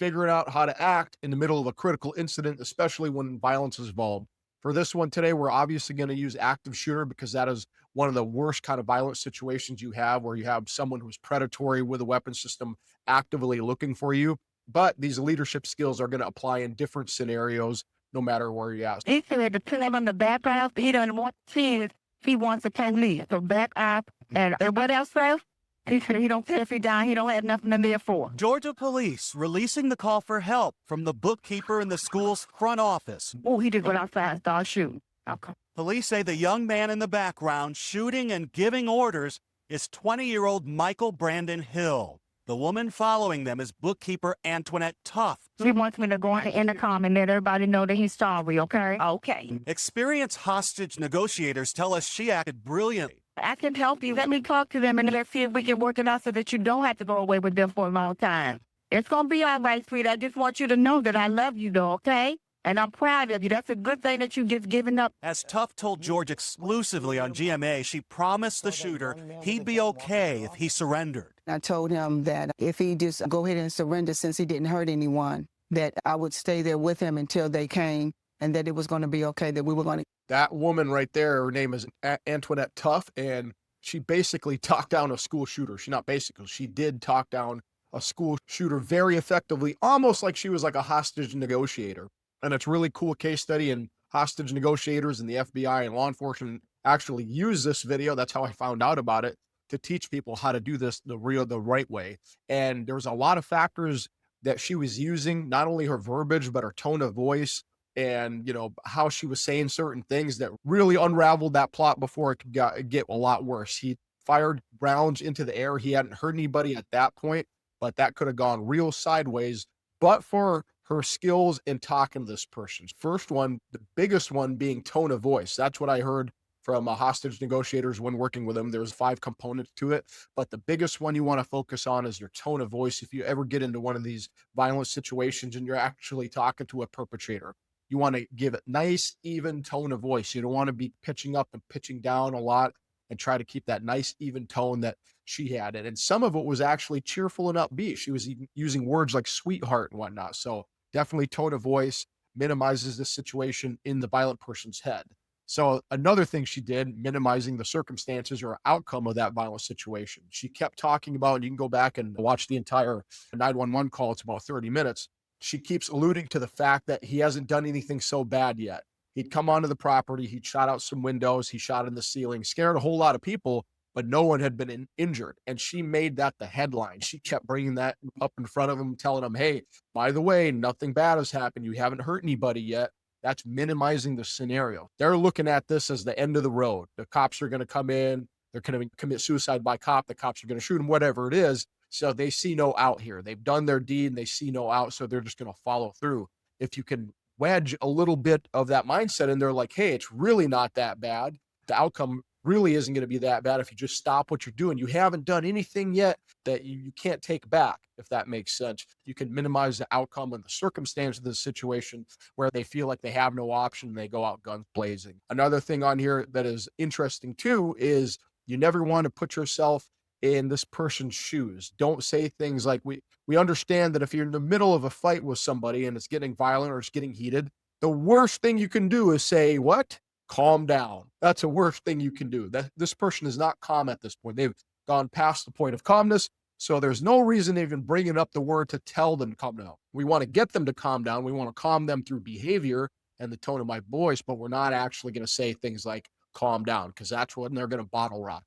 figuring out how to act in the middle of a critical incident, especially when violence is involved. For this one today, we're obviously going to use active shooter because that is one of the worst kind of violent situations you have, where you have someone who's predatory with a weapon system actively looking for you. But these leadership skills are going to apply in different scenarios, no matter where you're at. He said to put him on the back off. He doesn't want to see it. He wants the police. So back off. And what else, sir? He said he don't care if he die. He don't have nothing to live for. Georgia police releasing the call for help from the bookkeeper in the school's front office. Oh, he just went outside and started shooting. Okay. Police say the young man in the background shooting and giving orders is 20-year-old Michael Brandon Hill. The woman following them is bookkeeper Antoinette Tuff. He wants me to go on the intercom and let everybody know that he's sorry, okay? Okay. Experienced hostage negotiators tell us she acted brilliantly. I can help you. Let me talk to them and let's see if we can work it out so that you don't have to go away with them for a long time. It's going to be all right, sweet. I just want you to know that I love you, though, okay? And I'm proud of you. That's a good thing that you just given up. As Tuff told George exclusively on GMA, she promised the shooter he'd be okay if he surrendered. I told him that if he just go ahead and surrender, since he didn't hurt anyone, that I would stay there with him until they came, and that it was going to be okay, that we were going to. That woman right there, her name is Antoinette Tuff, and she basically talked down a school shooter. She did talk down a school shooter very effectively, almost like she was like a hostage negotiator. And it's a really cool case study, and hostage negotiators and the FBI and law enforcement actually use this video. That's how I found out about it, to teach people how to do this the right way. And there was a lot of factors that she was using, not only her verbiage, but her tone of voice, and how she was saying certain things that really unraveled that plot before it could get a lot worse. He fired rounds into the air. He hadn't hurt anybody at that point, but that could have gone real sideways, but for her skills in talking to this person. First one, the biggest one, being tone of voice. That's what I heard from hostage negotiators when working with them. There's 5 components to it, but the biggest one you want to focus on is your tone of voice. If you ever get into one of these violent situations and you're actually talking to a perpetrator, you want to give it nice, even tone of voice. You don't want to be pitching up and pitching down a lot, and try to keep that nice, even tone that she had. And some of it was actually cheerful and upbeat. She was even using words like sweetheart and whatnot. So definitely tone of voice minimizes the situation in the violent person's head. So another thing she did, minimizing the circumstances or outcome of that violent situation. She kept talking about, and you can go back and watch the entire 911 call. It's about 30 minutes. She keeps alluding to the fact that he hasn't done anything so bad yet. He'd come onto the property, he'd shot out some windows, he shot in the ceiling, scared a whole lot of people, but no one had been injured. And she made that the headline. She kept bringing that up in front of him, telling him, hey, by the way, nothing bad has happened. You haven't hurt anybody yet. That's minimizing the scenario. They're looking at this as the end of the road. The cops are going to come in. They're going to commit suicide by cop. The cops are going to shoot him, whatever it is. So they see no out here. They've done their deed and they see no out. So they're just going to follow through. If you can wedge a little bit of that mindset in there, like, hey, it's really not that bad. The outcome really isn't going to be that bad if you just stop what you're doing. You haven't done anything yet that you can't take back, if that makes sense. You can minimize the outcome and the circumstance of the situation where they feel like they have no option and they go out guns blazing. Another thing on here that is interesting too is you never want to put yourself in this person's shoes. Don't say things like, we understand that if you're in the middle of a fight with somebody and it's getting violent or it's getting heated, the worst thing you can do is say, what? Calm down. That's the worst thing you can do. That this person is not calm at this point. They've gone past the point of calmness. So there's no reason even bringing up the word to tell them to calm down. We want to get them to calm down. We want to calm them through behavior and the tone of my voice, but we're not actually going to say things like calm down, because that's when they're going to bottle rock.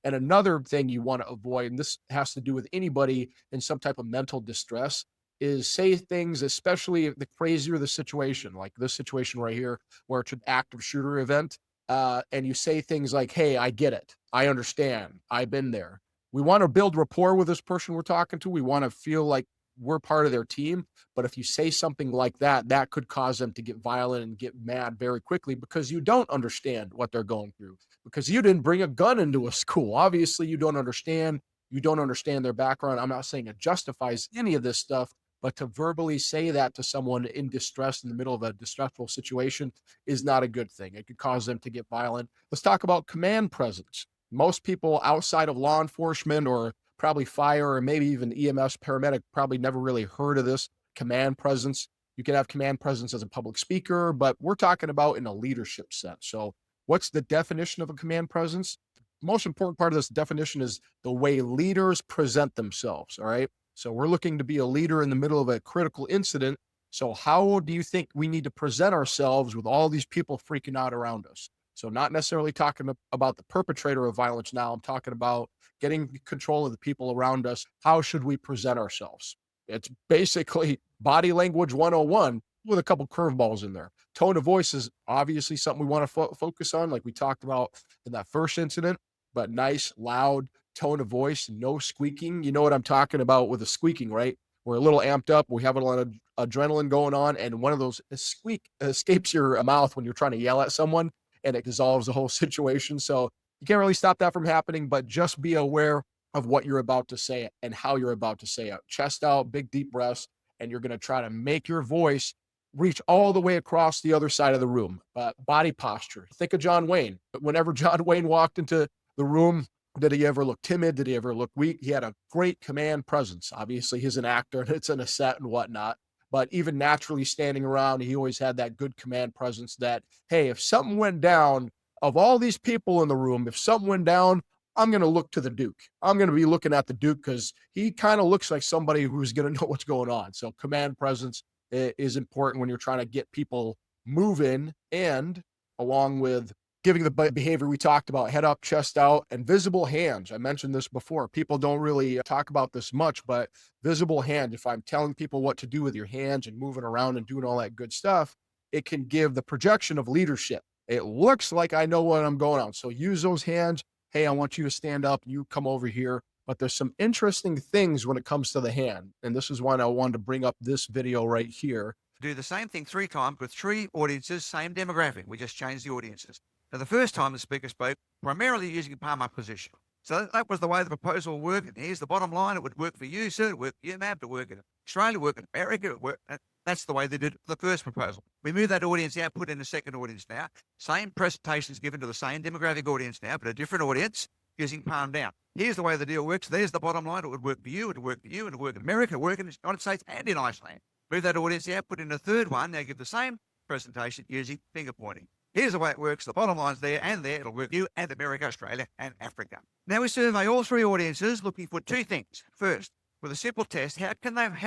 And another thing you want to avoid, and this has to do with anybody in some type of mental distress, is say things, especially the crazier the situation, like this situation right here, where it's an active shooter event, and you say things like, hey, I get it. I understand. I've been there. We want to build rapport with this person we're talking to. We want to feel like we're part of their team. But if you say something like that, that could cause them to get violent and get mad very quickly, because you don't understand what they're going through, because you didn't bring a gun into a school. Obviously, you don't understand. You don't understand their background. I'm not saying it justifies any of this stuff, but to verbally say that to someone in distress in the middle of a distressful situation is not a good thing. It could cause them to get violent. Let's talk about command presence. Most people outside of law enforcement, or probably fire, or maybe even EMS paramedic, probably never really heard of this. command presence. You can have command presence as a public speaker, but we're talking about in a leadership sense. So what's the definition of a command presence? Most important part of this definition is the way leaders present themselves. All right. So we're looking to be a leader in the middle of a critical incident. So how do you think we need to present ourselves with all these people freaking out around us? So not necessarily talking about the perpetrator of violence now. I'm talking about getting control of the people around us. How should we present ourselves? It's basically body language 101 with a couple curveballs in there. Tone of voice is obviously something we want to focus on, like we talked about in that first incident, but nice, loud tone of voice, no squeaking. You know what I'm talking about with the squeaking, right? We're a little amped up. We have a lot of adrenaline going on, and one of those squeak escapes your mouth when you're trying to yell at someone, and it dissolves the whole situation. So you can't really stop that from happening, but just be aware of what you're about to say and how you're about to say it. Chest out, big deep breaths, and you're going to try to make your voice reach all the way across the other side of the room. Body posture. Think of John Wayne. Whenever John Wayne walked into the room, did he ever look timid? Did he ever look weak? He had a great command presence. Obviously, he's an actor and it's in a set and whatnot. But even naturally standing around, he always had that good command presence that, hey, if something went down, of all these people in the room, if something went down, I'm going to look to the Duke. I'm going to be looking at the Duke because he kind of looks like somebody who's going to know what's going on. So command presence is important when you're trying to get people moving, and along with giving the behavior we talked about, head up, chest out, and visible hands. I mentioned this before. People don't really talk about this much, but visible hand, if I'm telling people what to do with your hands and moving around and doing all that good stuff, it can give the projection of leadership. It looks like I know what I'm going on. So use those hands. Hey, I want you to stand up. You come over here. But there's some interesting things when it comes to the hand. And this is why I wanted to bring up this video right here. Do the same thing 3 times with 3 audiences, same demographic. We just changed the audiences. Now, the first time the speaker spoke, primarily using palm up position. So that was the way the proposal worked. And here's the bottom line. It would work for you, sir. It would work for you, ma'am. It would work in Australia, it would work in America. It would work. That's the way they did it for the first proposal. We moved that audience out, put in the second audience now. Same presentations given to the same demographic audience now, but a different audience using palm down. Here's the way the deal works. There's the bottom line. It would work for you. It would work for you. It would work in America. It would work in the United States and in Iceland. Move that audience out, put in a third one. Now give the same presentation using finger pointing. Here's the way it works. The bottom line's there and there. It'll work for you and America, Australia, and Africa. Now we survey all 3 audiences looking for 2 things. First, with a simple test, how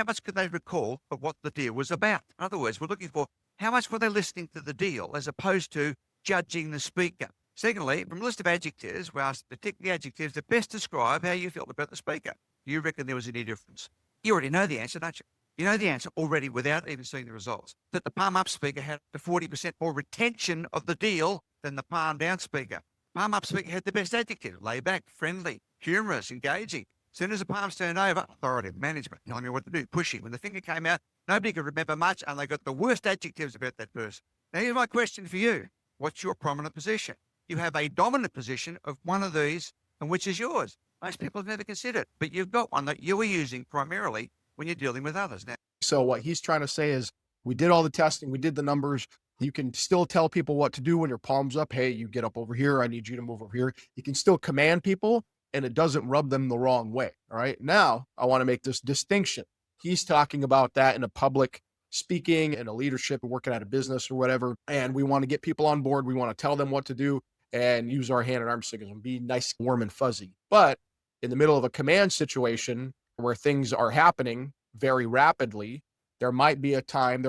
much could they recall of what the deal was about? In other words, we're looking for how much were they listening to the deal as opposed to judging the speaker. Secondly, from a list of adjectives, we asked to tick the adjectives that best describe how you felt about the speaker. Do you reckon there was any difference? You already know the answer, don't you? You know the answer already without even seeing the results. That the palm up speaker had the 40% more retention of the deal than the palm down speaker. Palm up speaker had the best adjective: laid back, friendly, humorous, engaging. As soon as the palms turned over, authoritative, management, telling me what to do, pushy. When the finger came out, nobody could remember much and they got the worst adjectives about that person. Now here's my question for you. What's your prominent position? You have a dominant position of one of these, and which is yours. Most people have never considered, but you've got one that you are using primarily when you're dealing with others. Now, So what he's trying to say is we did all the testing, we did the numbers. You can still tell people what to do when your palm's up. Hey, you get up over here. I need you to move over here. You can still command people and it doesn't rub them the wrong way. All right. Now I want to make this distinction. He's talking about that in a public speaking and a leadership and working at a business or whatever. And we want to get people on board. We want to tell them what to do and use our hand and arm signals and be nice, warm and fuzzy. But in the middle of a command situation where things are happening very rapidly, there might be a time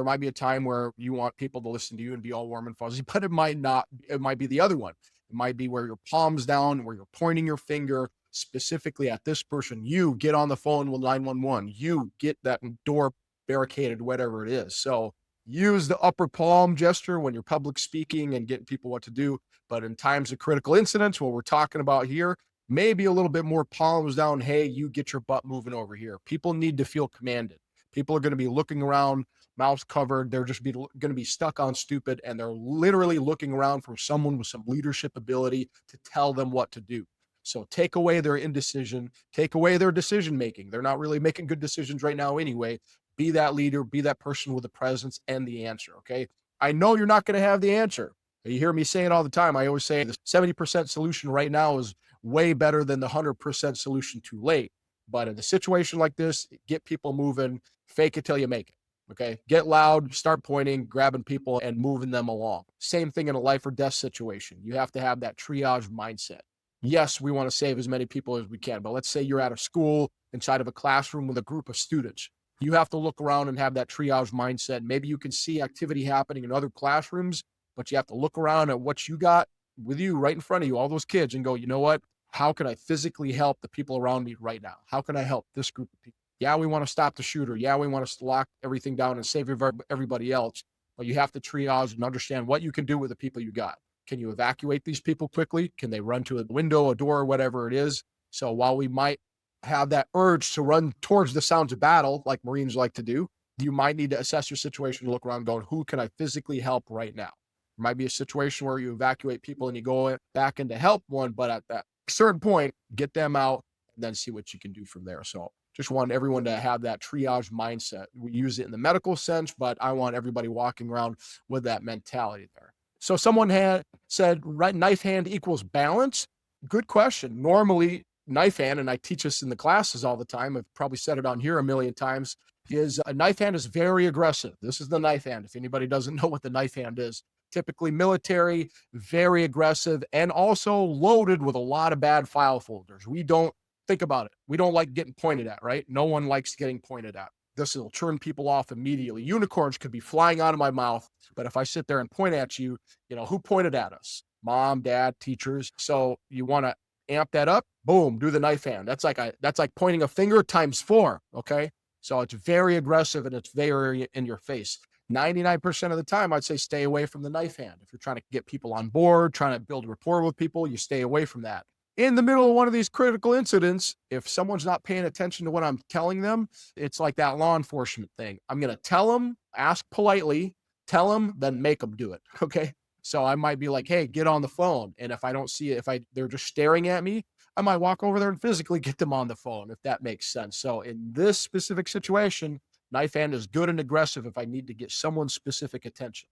where you want people to listen to you and be all warm and fuzzy, but it might not. It might be the other one. It might be where your palm's down, where you're pointing your finger specifically at this person. You get on the phone with 911. You get that door barricaded, whatever it is. So use the upper palm gesture when you're public speaking and getting people what to do. But in times of critical incidents, what we're talking about here, maybe a little bit more palms down. Hey, you get your butt moving over here. People need to feel commanded. People are going to be looking around, mouths covered. They're just going to be stuck on stupid, and they're literally looking around for someone with some leadership ability to tell them what to do. So take away their indecision, take away their decision making. They're not really making good decisions right now anyway. Be that leader, be that person with the presence and the answer, okay? I know you're not going to have the answer. You hear me say it all the time. I always say the 70% solution right now is way better than the 100% solution too late. But in a situation like this, get people moving, fake it till you make it. Okay. Get loud, start pointing, grabbing people and moving them along. Same thing in a life or death situation. You have to have that triage mindset. Yes, we want to save as many people as we can, but let's say you're at a school inside of a classroom with a group of students. You have to look around and have that triage mindset. Maybe you can see activity happening in other classrooms, but you have to look around at what you got with you right in front of you, all those kids, and go, you know what? How can I physically help the people around me right now? How can I help this group of people? Yeah, we want to stop the shooter. Yeah, we want to lock everything down and save everybody else. But you have to triage and understand what you can do with the people you got. Can you evacuate these people quickly? Can they run to a window, a door, whatever it is? So while we might have that urge to run towards the sounds of battle, like Marines like to do, you might need to assess your situation and look around going, who can I physically help right now? There might be a situation where you evacuate people and you go back in to help one, but at that certain point, get them out and then see what you can do from there. So just want everyone to have that triage mindset. We use it in the medical sense, but I want everybody walking around with that mentality there. So someone had said, right, knife hand equals balance. Good question. Normally, knife hand, and I teach this in the classes all the time, I've probably said it on here a million times, is a knife hand is very aggressive. This is the knife hand. If anybody doesn't know what the knife hand is, typically military, very aggressive, and also loaded with a lot of bad file folders. We don't think about it. We don't like getting pointed at, right? No one likes getting pointed at. This will turn people off immediately. Unicorns could be flying out of my mouth, but if I sit there and point at you, you know, who pointed at us? Mom, dad, teachers. So you want to amp that up. Boom, do the knife hand. That's like pointing a finger times 4. Okay. So it's very aggressive and it's very in your face. 99% of the time, I'd say stay away from the knife hand. If you're trying to get people on board, trying to build rapport with people, you stay away from that. In the middle of one of these critical incidents, if someone's not paying attention to what I'm telling them, it's like that law enforcement thing. I'm going to tell them, ask politely, tell them, then make them do it. Okay. So I might be like, hey, get on the phone. And if I don't see it, they're just staring at me, I might walk over there and physically get them on the phone, if that makes sense. So in this specific situation, knife hand is good and aggressive if I need to get someone's specific attention.